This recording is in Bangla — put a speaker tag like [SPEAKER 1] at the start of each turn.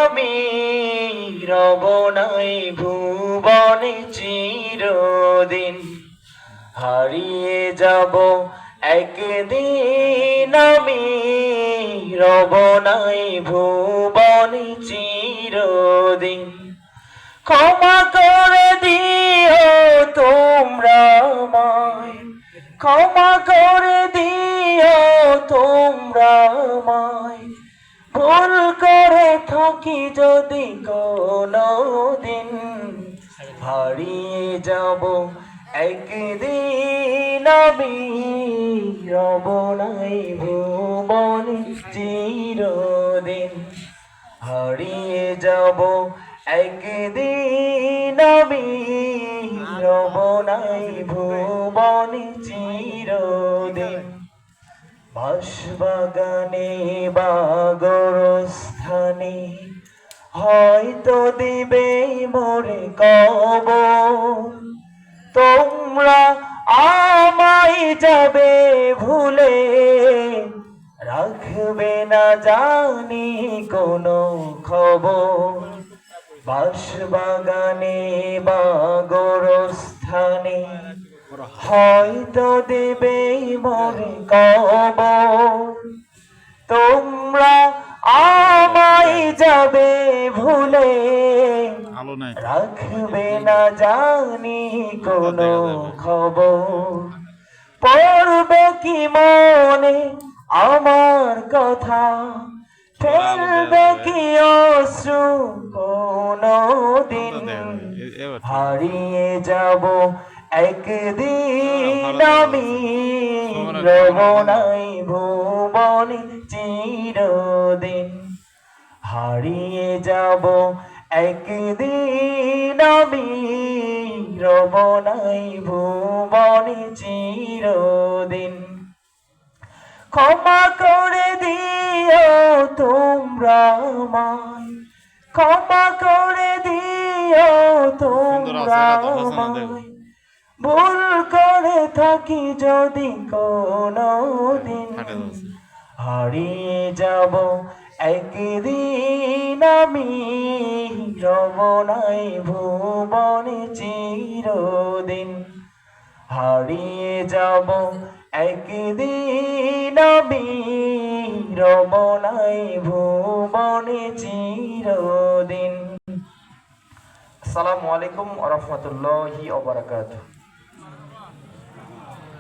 [SPEAKER 1] আমি রব নাই ভুবনে চিরদিন। হারিয়ে যাব একদিন আমি রব নাই ভুবনে চিরদিন। ক্ষমা করে দিও তোমরা আমায়, ক্ষমা করে দিও তোমরা আমায়, ভুল করে থাকি যদি কোনদিন। হারিয়ে যাব একদিন আমি রব নাই ভুবনে চিরদিন। হারিয়ে যাব একদিন আমি রব নাই ভুবনে চিরদিন। বাঁশবাগানে বা গোরস্থানে হয়তো দিবে মোরে কবর। তোমরা আমায় যাবে ভুলে, রাখবে না জানি কোনো খবর। বাঁশবাগানে বা গোরস্থানে হয়তো দেবে মোরে কবর। তোমরা আমায় যাবে ভুলে, রাখবে না জানি কোনো খবর। পড়বে কি মনে আমার কথা, ফেলবে কি অশ্রু কোনদিন। হারিয়ে যাব একদিন আমি রব নাই ভুবনে চিরদিন। হারিয়ে যাব একদিন আমি রব নাই ভুবনে চিরদিন। ক্ষমা করে দিও তোমরা আমায়, ক্ষমা করে দিও তোমরা আমায়, ভুল করে থাকি যদি কোনদিন। হারিয়ে যাব একদিন আমি রব নাই ভুবনে চিরদিন। হারিয়ে যাব একদিন আমি রব নাই ভুবনে চিরদিন। আসসালামু আলাইকুম ওয়া রাহমাতুল্লাহি ওয়া বারাকাতুহু।